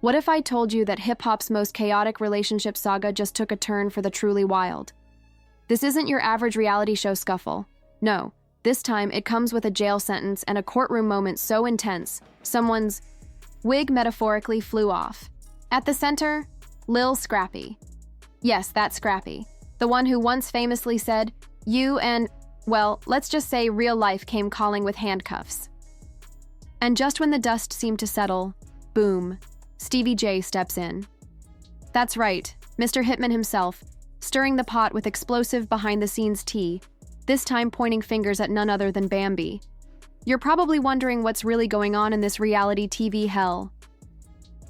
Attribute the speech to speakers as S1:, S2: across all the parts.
S1: What if I told you that hip-hop's most chaotic relationship saga just took a turn for the truly wild? This isn't your average reality show scuffle. No, this time it comes with a jail sentence and a courtroom moment so intense, someone's wig metaphorically flew off. At the center, Lil Scrappy. Yes, that Scrappy. The one who once famously said, you and, well, let's just say real life came calling with handcuffs. And just when the dust seemed to settle, boom, Stevie J steps in. That's right, Mr. Hitman himself, stirring the pot with explosive behind-the-scenes tea, this time pointing fingers at none other than Bambi. You're probably wondering what's really going on in this reality TV hell.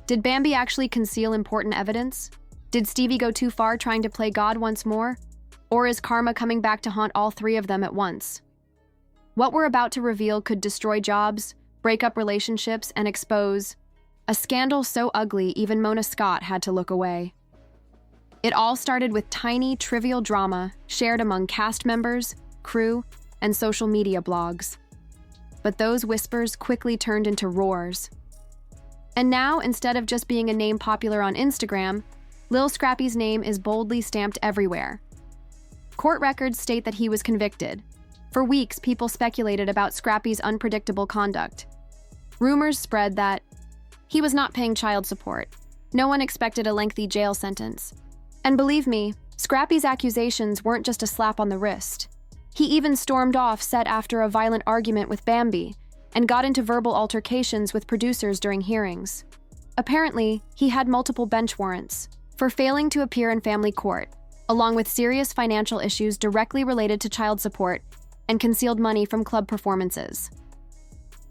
S1: Did Bambi actually conceal important evidence? Did Stevie go too far trying to play God once more? Or is karma coming back to haunt all three of them at once? What we're about to reveal could destroy jobs, break up relationships, and expose a scandal so ugly even Mona Scott had to look away. It all started with tiny, trivial drama shared among cast members, crew, and social media blogs. But those whispers quickly turned into roars. And now, instead of just being a name popular on Instagram, Lil Scrappy's name is boldly stamped everywhere. Court records state that he was convicted. For weeks, people speculated about Scrappy's unpredictable conduct. Rumors spread that he was not paying child support. No one expected a lengthy jail sentence. And believe me, Scrappy's accusations weren't just a slap on the wrist. He even stormed off set after a violent argument with Bambi and got into verbal altercations with producers during hearings. Apparently, he had multiple bench warrants for failing to appear in family court, along with serious financial issues directly related to child support and concealed money from club performances.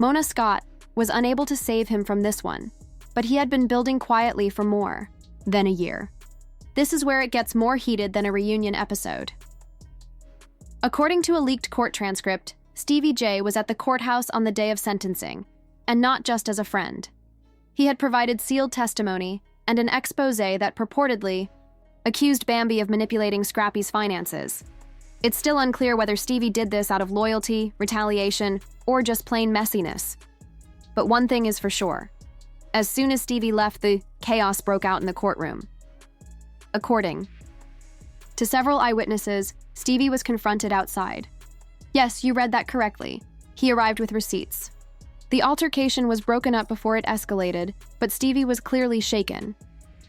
S1: Mona Scott was unable to save him from this one, but he had been building quietly for more than a year. This is where it gets more heated than a reunion episode. According to a leaked court transcript, Stevie J was at the courthouse on the day of sentencing, and not just as a friend. He had provided sealed testimony and an expose that purportedly accused Bambi of manipulating Scrappy's finances. It's still unclear whether Stevie did this out of loyalty, retaliation, or just plain messiness. But one thing is for sure. As soon as Stevie left, the chaos broke out in the courtroom. According to several eyewitnesses, Stevie was confronted outside. Yes, you read that correctly. He arrived with receipts. The altercation was broken up before it escalated, but Stevie was clearly shaken.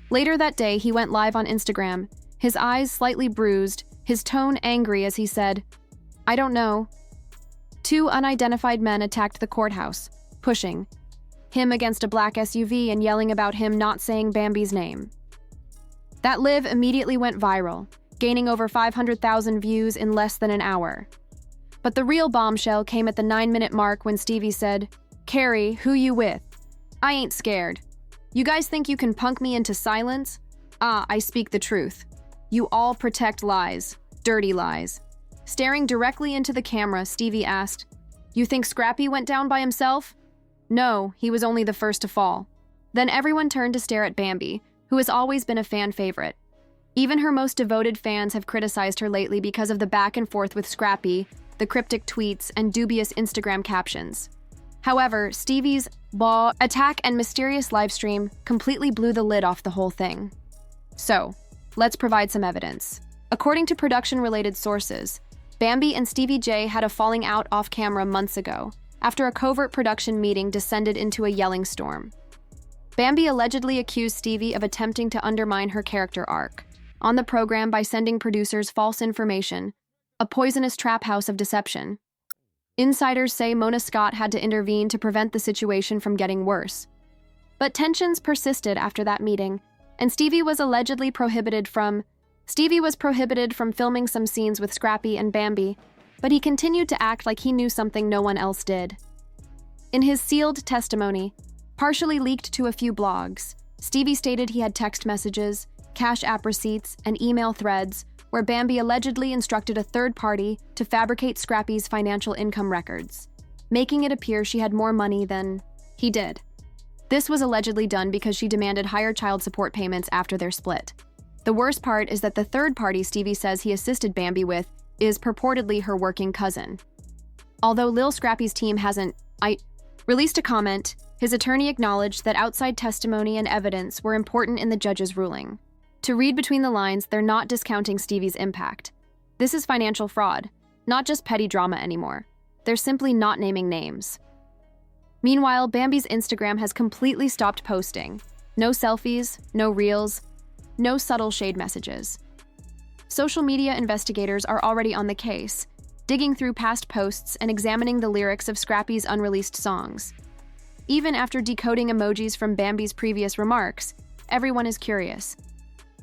S1: Later that day, he went live on Instagram, his eyes slightly bruised, his tone angry as he said, "I don't know." Two unidentified men attacked the courthouse, pushing him against a black SUV and yelling about him not saying Bambi's name. That live immediately went viral, gaining over 500,000 views in less than an hour. But the real bombshell came at the 9-minute mark when Stevie said, "Carrie, who you with? I ain't scared. You guys think you can punk me into silence? I speak the truth. You all protect lies, dirty lies." Staring directly into the camera, Stevie asked, "You think Scrappy went down by himself?" "No, he was only the first to fall." Then everyone turned to stare at Bambi, who has always been a fan favorite. Even her most devoted fans have criticized her lately because of the back and forth with Scrappy, the cryptic tweets, and dubious Instagram captions. However, Stevie's attack and mysterious livestream completely blew the lid off the whole thing. So, let's provide some evidence. According to production-related sources, Bambi and Stevie J had a falling out off-camera months ago, after a covert production meeting descended into a yelling storm. Bambi allegedly accused Stevie of attempting to undermine her character arc on the program by sending producers false information, a poisonous trap house of deception. Insiders say Mona Scott had to intervene to prevent the situation from getting worse. But tensions persisted after that meeting, and Stevie was prohibited from filming some scenes with Scrappy and Bambi, but he continued to act like he knew something no one else did. In his sealed testimony, partially leaked to a few blogs, Stevie stated he had text messages, Cash App receipts, and email threads where Bambi allegedly instructed a third party to fabricate Scrappy's financial income records, making it appear she had more money than he did. This was allegedly done because she demanded higher child support payments after their split. The worst part is that the third party Stevie says he assisted Bambi with is purportedly her working cousin. Although Lil Scrappy's team hasn't released a comment, His attorney acknowledged that outside testimony and evidence were important in the judge's ruling. To read between the lines, they're not discounting Stevie's impact. This is financial fraud, not just petty drama anymore. They're simply not naming names. Meanwhile, Bambi's Instagram has completely stopped posting. No selfies, no reels, no subtle shade messages. Social media investigators are already on the case, digging through past posts and examining the lyrics of Scrappy's unreleased songs. Even after decoding emojis from Bambi's previous remarks, everyone is curious.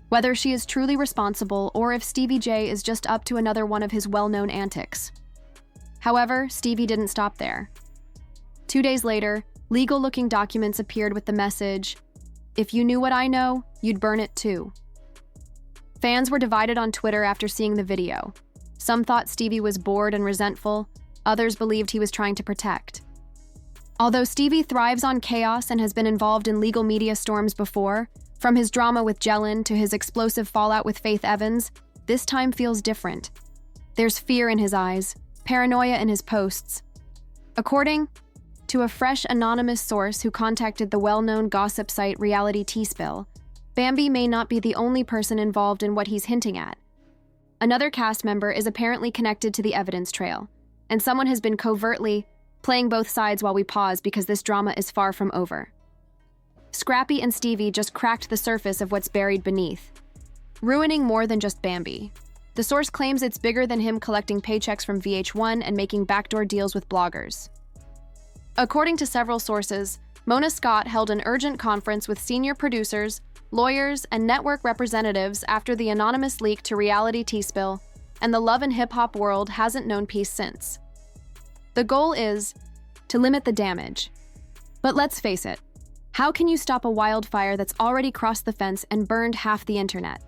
S1: Whether she is truly responsible or if Stevie J is just up to another one of his well-known antics. However, Stevie didn't stop there. 2 days later, legal-looking documents appeared with the message, "If you knew what I know, you'd burn it too." Fans were divided on Twitter after seeing the video. Some thought Stevie was bored and resentful, others believed he was trying to protect. Although Stevie thrives on chaos and has been involved in legal media storms before, from his drama with Jellin to his explosive fallout with Faith Evans, this time feels different. There's fear in his eyes, paranoia in his posts. According to a fresh anonymous source who contacted the well-known gossip site Reality T-Spill, Bambi may not be the only person involved in what he's hinting at. Another cast member is apparently connected to the evidence trail, and someone has been covertly playing both sides while we pause because this drama is far from over. Scrappy and Stevie just cracked the surface of what's buried beneath, ruining more than just Bambi. The source claims it's bigger than him collecting paychecks from VH1 and making backdoor deals with bloggers. According to several sources, Mona Scott held an urgent conference with senior producers, lawyers, and network representatives after the anonymous leak to Reality T-Spill, and the love and hip-hop world hasn't known peace since. The goal is to limit the damage. But let's face it, how can you stop a wildfire that's already crossed the fence and burned half the internet?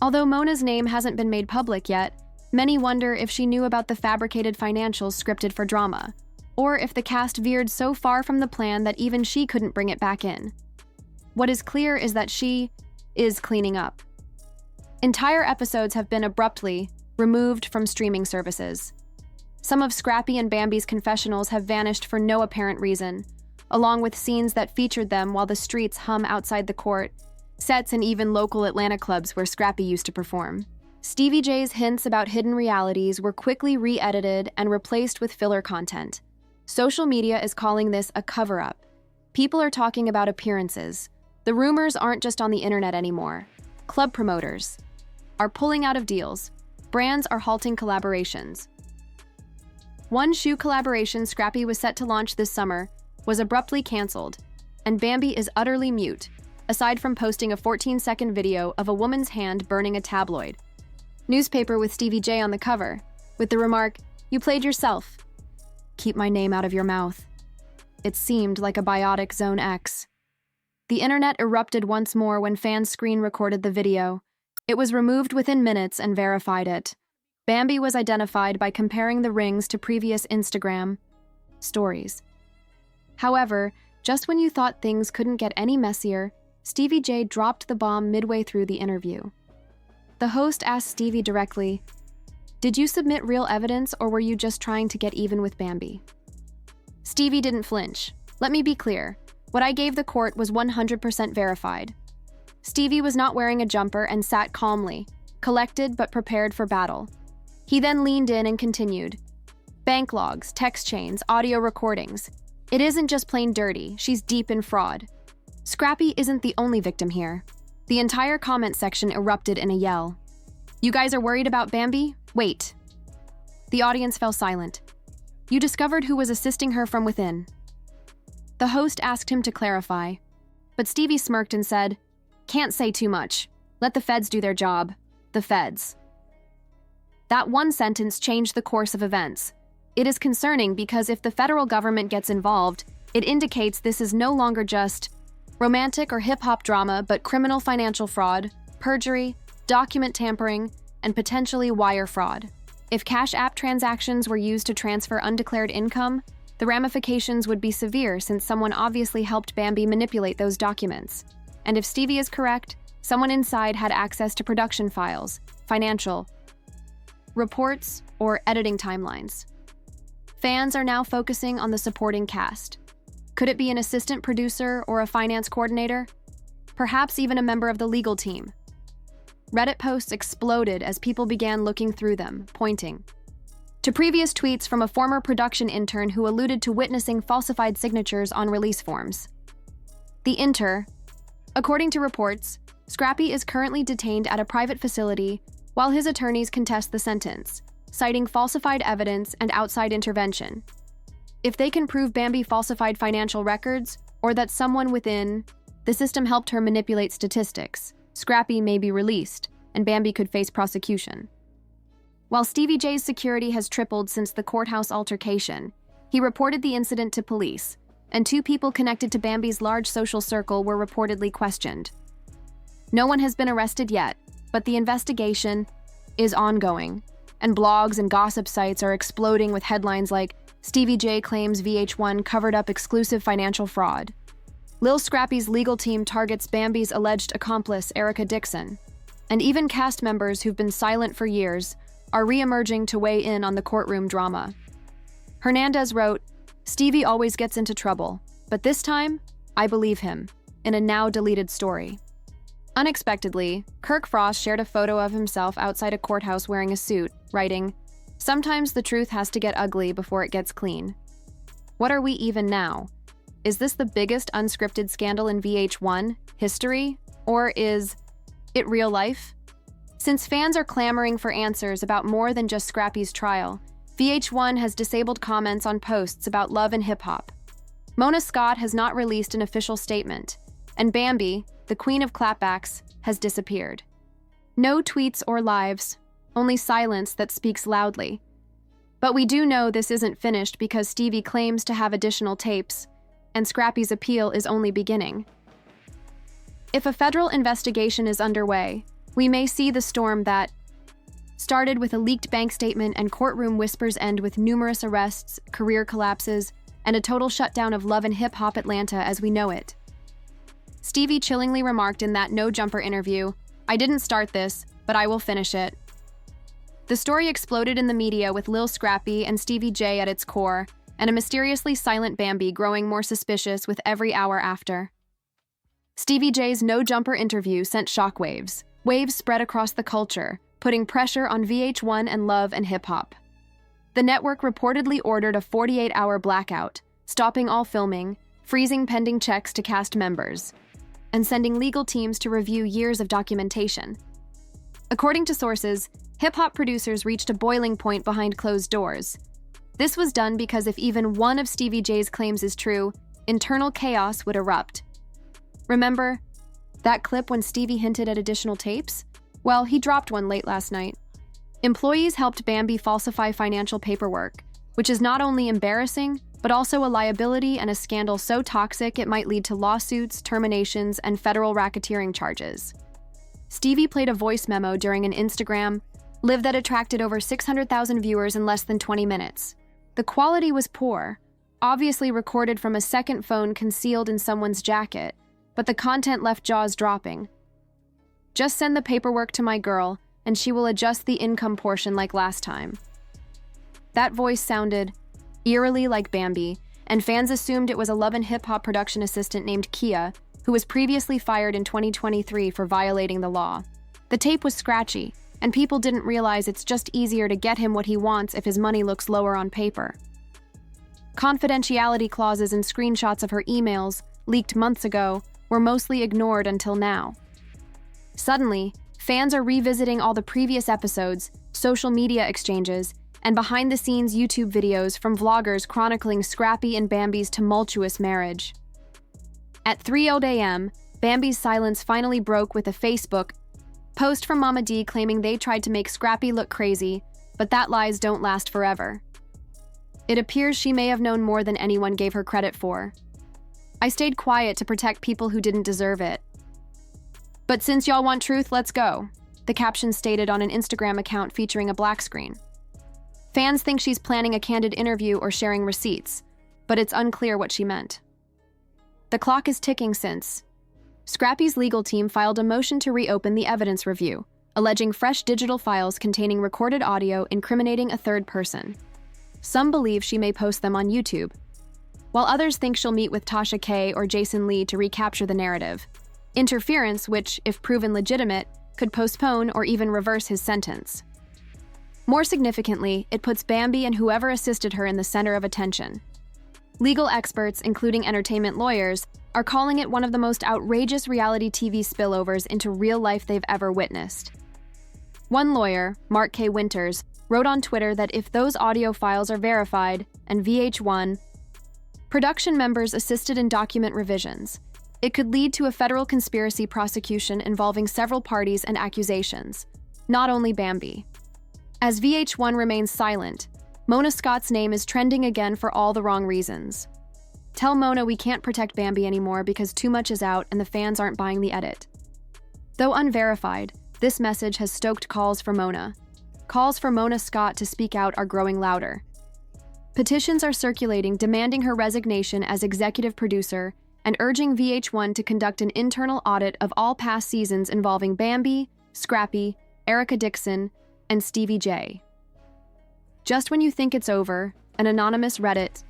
S1: Although Mona's name hasn't been made public yet, many wonder if she knew about the fabricated financials scripted for drama, or if the cast veered so far from the plan that even she couldn't bring it back in. What is clear is that she is cleaning up. Entire episodes have been abruptly removed from streaming services. Some of Scrappy and Bambi's confessionals have vanished for no apparent reason, along with scenes that featured them while the streets hum outside the court, sets and even local Atlanta clubs where Scrappy used to perform. Stevie J's hints about hidden realities were quickly re-edited and replaced with filler content. Social media is calling this a cover-up. People are talking about appearances. The rumors aren't just on the internet anymore. Club promoters are pulling out of deals. Brands are halting collaborations. One shoe collaboration Scrappy was set to launch this summer was abruptly canceled, and Bambi is utterly mute, aside from posting a 14-second video of a woman's hand burning a tabloid newspaper with Stevie J on the cover, with the remark, "You played yourself. Keep my name out of your mouth." It seemed like a biotic Zone X. The internet erupted once more when fans screen-recorded the video. It was removed within minutes and verified it. Bambi was identified by comparing the rings to previous Instagram stories. However, just when you thought things couldn't get any messier, Stevie J dropped the bomb midway through the interview. The host asked Stevie directly, "Did you submit real evidence or were you just trying to get even with Bambi?" Stevie didn't flinch. "Let me be clear. What I gave the court was 100% verified." Stevie was not wearing a jumper and sat calmly, collected but prepared for battle. He then leaned in and continued. "Bank logs, text chains, audio recordings. It isn't just plain dirty, she's deep in fraud. Scrappy isn't the only victim here." The entire comment section erupted in a yell. "You guys are worried about Bambi? Wait." The audience fell silent. "You discovered who was assisting her from within." The host asked him to clarify, but Stevie smirked and said, "Can't say too much. Let the feds do their job. The feds." That one sentence changed the course of events. It is concerning because if the federal government gets involved, it indicates this is no longer just romantic or hip-hop drama, but criminal financial fraud, perjury, document tampering, and potentially wire fraud. If Cash App transactions were used to transfer undeclared income, the ramifications would be severe since someone obviously helped Bambi manipulate those documents. And if Stevie is correct, someone inside had access to production files, financial reports, or editing timelines. Fans are now focusing on the supporting cast. Could it be an assistant producer or a finance coordinator? Perhaps even a member of the legal team. Reddit posts exploded as people began looking through them, pointing to previous tweets from a former production intern who alluded to witnessing falsified signatures on release forms. According to reports, Scrappy is currently detained at a private facility while his attorneys contest the sentence, citing falsified evidence and outside intervention. If they can prove Bambi falsified financial records, or that someone within the system helped her manipulate statistics, Scrappy may be released, and Bambi could face prosecution. While Stevie J's security has tripled since the courthouse altercation, he reported the incident to police, and 2 people connected to Bambi's large social circle were reportedly questioned. No one has been arrested yet, but the investigation is ongoing, and blogs and gossip sites are exploding with headlines like Stevie J claims VH1 covered up exclusive financial fraud. Lil Scrappy's legal team targets Bambi's alleged accomplice, Erica Dixon, and even cast members who've been silent for years are re-emerging to weigh in on the courtroom drama. Hernandez wrote, "Stevie always gets into trouble, but this time, I believe him," in a now-deleted story. Unexpectedly, Kirk Frost shared a photo of himself outside a courthouse wearing a suit, writing, "Sometimes the truth has to get ugly before it gets clean." What are we even now? Is this the biggest unscripted scandal in VH1 history? Or is it real life? Since fans are clamoring for answers about more than just Scrappy's trial, VH1 has disabled comments on posts about love and hip-hop. Mona Scott has not released an official statement, and Bambi, the queen of clapbacks, has disappeared. No tweets or lives, only silence that speaks loudly. But we do know this isn't finished because Stevie claims to have additional tapes, and Scrappy's appeal is only beginning. If a federal investigation is underway, we may see the storm that started with a leaked bank statement and courtroom whispers end with numerous arrests, career collapses, and a total shutdown of love and hip-hop Atlanta as we know it. Stevie chillingly remarked in that No Jumper interview, "I didn't start this, but I will finish it." The story exploded in the media with Lil Scrappy and Stevie J at its core, and a mysteriously silent Bambi growing more suspicious with every hour after. Stevie J's No Jumper interview sent shockwaves. Waves spread across the culture, putting pressure on VH1 and Love and Hip Hop. The network reportedly ordered a 48-hour blackout, stopping all filming, freezing pending checks to cast members, and sending legal teams to review years of documentation. According to sources, hip-hop producers reached a boiling point behind closed doors. This was done because if even one of Stevie J's claims is true, internal chaos would erupt. Remember that clip when Stevie hinted at additional tapes? Well, he dropped one late last night. Employees helped Bambi falsify financial paperwork, which is not only embarrassing, but also a liability and a scandal so toxic it might lead to lawsuits, terminations, and federal racketeering charges. Stevie played a voice memo during an Instagram Live that attracted over 600,000 viewers in less than 20 minutes. The quality was poor, obviously recorded from a second phone concealed in someone's jacket, but the content left jaws dropping. "Just send the paperwork to my girl, and she will adjust the income portion like last time." That voice sounded eerily like Bambi, and fans assumed it was a Love and Hip Hop production assistant named Kia, who was previously fired in 2023 for violating the law. The tape was scratchy, and people didn't realize it's just easier to get him what he wants if his money looks lower on paper. Confidentiality clauses and screenshots of her emails, leaked months ago, were mostly ignored until now. Suddenly, fans are revisiting all the previous episodes, social media exchanges, and behind-the-scenes YouTube videos from vloggers chronicling Scrappy and Bambi's tumultuous marriage. At 3:00 a.m., Bambi's silence finally broke with a Facebook post from Mama D claiming they tried to make Scrappy look crazy, but that lies don't last forever. It appears she may have known more than anyone gave her credit for. "I stayed quiet to protect people who didn't deserve it. But since y'all want truth, let's go," the caption stated on an Instagram account featuring a black screen. Fans think she's planning a candid interview or sharing receipts, but it's unclear what she meant. The clock is ticking since Scrappy's legal team filed a motion to reopen the evidence review, alleging fresh digital files containing recorded audio incriminating a third person. Some believe she may post them on YouTube. while others think she'll meet with Tasha K or Jason Lee to recapture the narrative. Interference which, if proven legitimate, could postpone or even reverse his sentence. More significantly, it puts Bambi and whoever assisted her in the center of attention. Legal experts, including entertainment lawyers, are calling it one of the most outrageous reality TV spillovers into real life they've ever witnessed. One lawyer, Mark K. Winters, wrote on Twitter that if those audio files are verified, and VH1 production members assisted in document revisions, it could lead to a federal conspiracy prosecution involving several parties and accusations, not only Bambi. As VH1 remains silent, Mona Scott's name is trending again for all the wrong reasons. Tell Mona we can't protect Bambi anymore because too much is out and the fans aren't buying the edit. Though unverified, this message has stoked calls for Mona. Calls for Mona Scott to speak out are growing louder. Petitions are circulating demanding her resignation as executive producer and urging VH1 to conduct an internal audit of all past seasons involving Bambi, Scrappy, Erica Dixon, and Stevie J. Just when you think it's over, an anonymous Reddit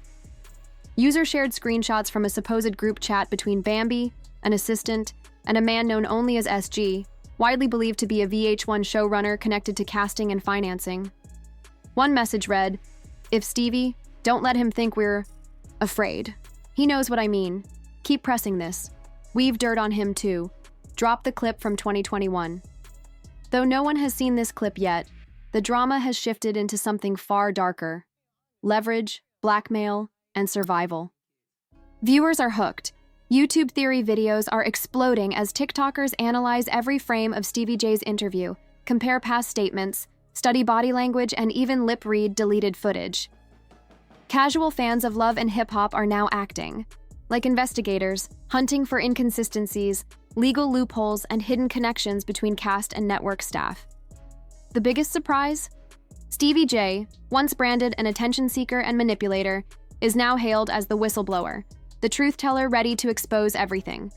S1: user shared screenshots from a supposed group chat between Bambi, an assistant, and a man known only as SG, widely believed to be a VH1 showrunner connected to casting and financing. One message read, "If Stevie, don't let him think we're afraid. He knows what I mean. Keep pressing this. We've dirt on him too. Drop the clip from 2021. Though no one has seen this clip yet, the drama has shifted into something far darker: leverage, blackmail, and survival. Viewers are hooked. YouTube theory videos are exploding as TikTokers analyze every frame of Stevie J's interview, compare past statements, study body language, and even lip-read deleted footage. Casual fans of love and hip-hop are now acting like investigators, hunting for inconsistencies, legal loopholes, and hidden connections between cast and network staff. The biggest surprise? Stevie J, once branded an attention seeker and manipulator, is now hailed as the whistleblower, the truth teller ready to expose everything.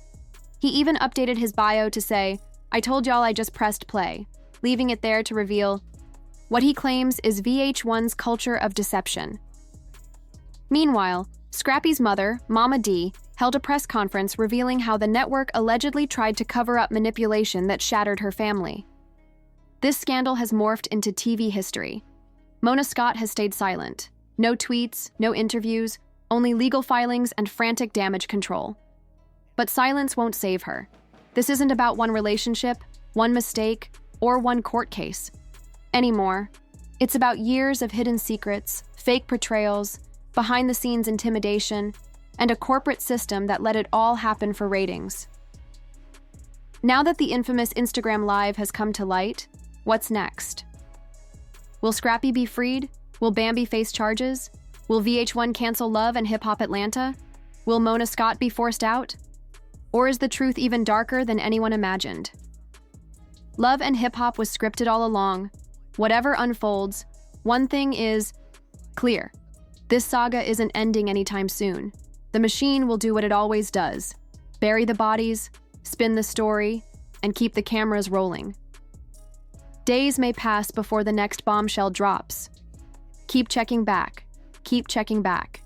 S1: He even updated his bio to say, "I told y'all I just pressed play," leaving it there to reveal what he claims is VH1's culture of deception. Meanwhile, Scrappy's mother, Mama D, held a press conference revealing how the network allegedly tried to cover up manipulation that shattered her family. This scandal has morphed into TV history. Mona Scott has stayed silent. No tweets, no interviews, only legal filings and frantic damage control. But silence won't save her. This isn't about one relationship, one mistake, or one court case. Anymore, it's about years of hidden secrets, fake portrayals, behind-the-scenes intimidation, and a corporate system that let it all happen for ratings. Now that the infamous Instagram Live has come to light, what's next? Will Scrappy be freed? Will Bambi face charges? Will VH1 cancel Love and Hip Hop Atlanta? Will Mona Scott be forced out? Or is the truth even darker than anyone imagined? Love and Hip Hop was scripted all along. Whatever unfolds, one thing is clear. This saga isn't ending anytime soon. The machine will do what it always does: bury the bodies, spin the story, and keep the cameras rolling. Days may pass before the next bombshell drops. Keep checking back. Keep checking back.